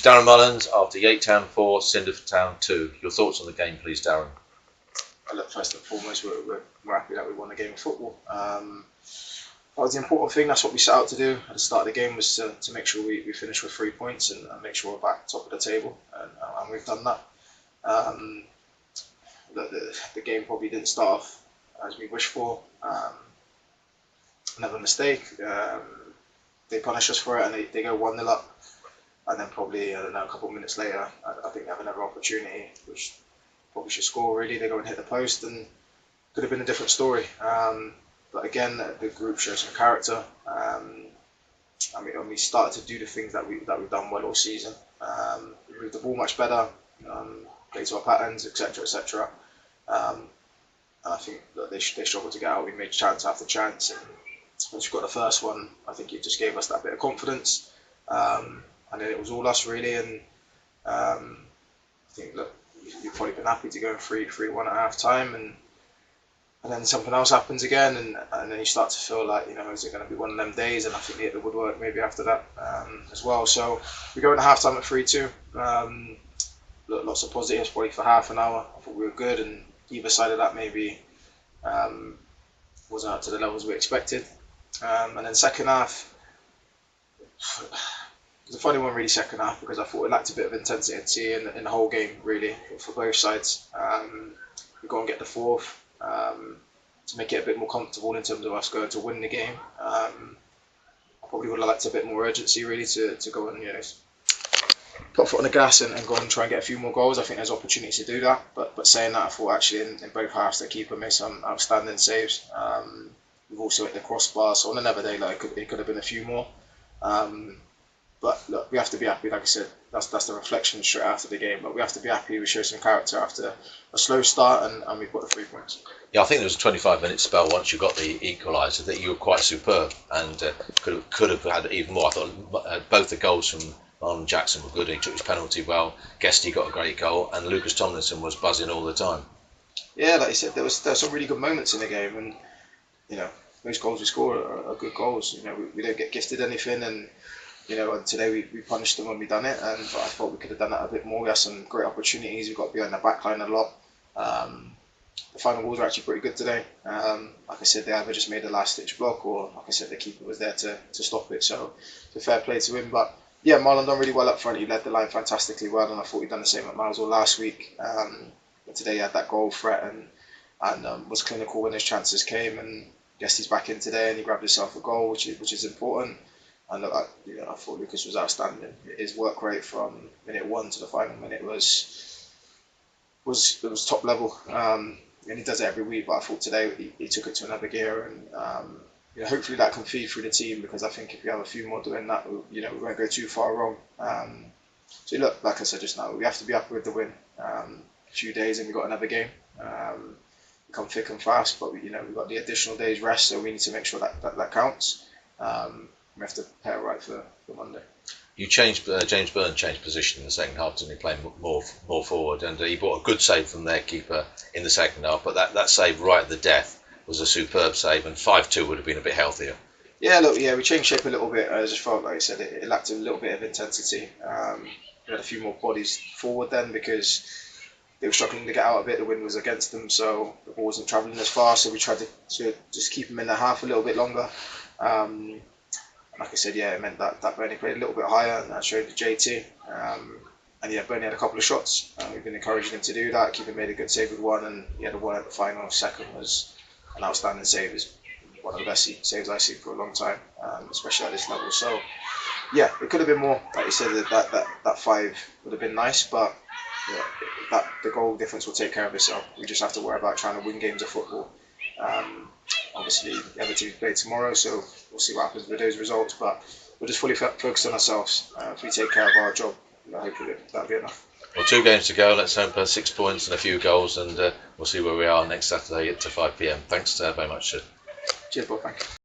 Darren Mullings after Yate Town 4, Cinderford Town 2. Your thoughts on the game, please, Darren? Look, first and foremost, we're happy that we won the game of football. That was the important thing. That's what we set out to do at the start of the game, was to make sure we finish with 3 points and make sure we're back top of the table, and we've done that. The game probably didn't start off as we wished for. Another mistake. They punish us for it and they go 1-0 up. And then probably, I don't know, a couple of minutes later, I think they have another opportunity, which probably should score really. They go and hit the post, and could have been a different story. But again, the group shows some character. We started to do the things that we've done well all season. We moved the ball much better, played to our patterns, etc., etc. And I think that they struggled to get out. We made chance after chance, and once we got the first one, I think it just gave us that bit of confidence. And then it was all us really, and I think, look, you've probably been happy to go 3-1 at half time, and then something else happens again, and then you start to feel like, is it going to be one of them days? And I think they hit the woodwork maybe after that as well. So we go into half time at 3-2. Lots of positives probably for half an hour. I thought we were good, and either side of that maybe wasn't up to the levels we expected. And then second half, it was a funny one really, second half, because I thought it lacked a bit of intensity in the whole game really for both sides. We go and get the fourth to make it a bit more comfortable in terms of us going to win the game. I probably would have liked a bit more urgency really to go and put a foot on the gas and go and try and get a few more goals. I think there's opportunities to do that, but saying that, I thought actually in both halves the keeper made some outstanding saves. We've also hit the crossbar, so on another day it could have been a few more. But look, we have to be happy. Like I said, that's the reflection straight after the game. But we have to be happy. We show some character after a slow start, and we've got the 3 points. Yeah, I think there was a 25-minute spell once you got the equaliser that you were quite superb, and could have had even more. I thought both the goals from Marlon Jackson were good. He took his penalty well. Guesty got a great goal, and Lucas Tomlinson was buzzing all the time. Yeah, like you said, there was some really good moments in the game, and most goals we score are good goals. We don't get gifted anything, and today we punished them when we done it, but I thought we could have done that a bit more. We had some great opportunities. We got behind the back line a lot. The final balls were actually pretty good today. Like I said, they either just made a last-ditch block, or like I said, the keeper was there to stop it. So it's a fair play to him. But yeah, Marlon done really well up front. He led the line fantastically well, and I thought he'd done the same at Milesall last week. But today he had that goal threat and was clinical when his chances came. And guess he's back in today, and he grabbed himself a goal, which is important. And look, I thought Lucas was outstanding. His work rate from minute 1 to the final minute was top level. And he does it every week, but I thought today he took it to another gear, and hopefully that can feed through the team, because I think if we have a few more doing that, we won't go too far wrong. So look, like I said just now, we have to be happy with the win. A few days and we've got another game. We come thick and fast, but we've got the additional day's rest, so we need to make sure that counts. We have to prepare right for Monday. You changed, James Byrne changed position in the second half, didn't he, playing more forward, and he brought a good save from their keeper in the second half, but that save right at the death was a superb save, and 5-2 would have been a bit healthier. Yeah, look, we changed shape a little bit. I just felt, like I said, it lacked a little bit of intensity. We had a few more bodies forward then, because they were struggling to get out a bit. The wind was against them, so the ball wasn't travelling as far, so we tried to just keep them in the half a little bit longer. Like I said, it meant that Bernie played a little bit higher, and that showed the JT. And Bernie had a couple of shots. We've been encouraging him to do that. Keeper made a good save with one, and he had a one at the final. Second was an outstanding save. It's one of the best saves I've seen for a long time, especially at this level. So, it could have been more. Like you said, that 5 would have been nice, but the goal difference will take care of itself. We just have to worry about trying to win games of football. Obviously, the other teams play tomorrow, so we'll see what happens with those results. But we're just fully focused on ourselves. If we take care of our job, hopefully that'll be enough. Well, 2 games to go. Let's hope 6 points and a few goals, and we'll see where we are next Saturday at 5 p.m. Thanks very much, sir. Cheers, Bob. Thank you.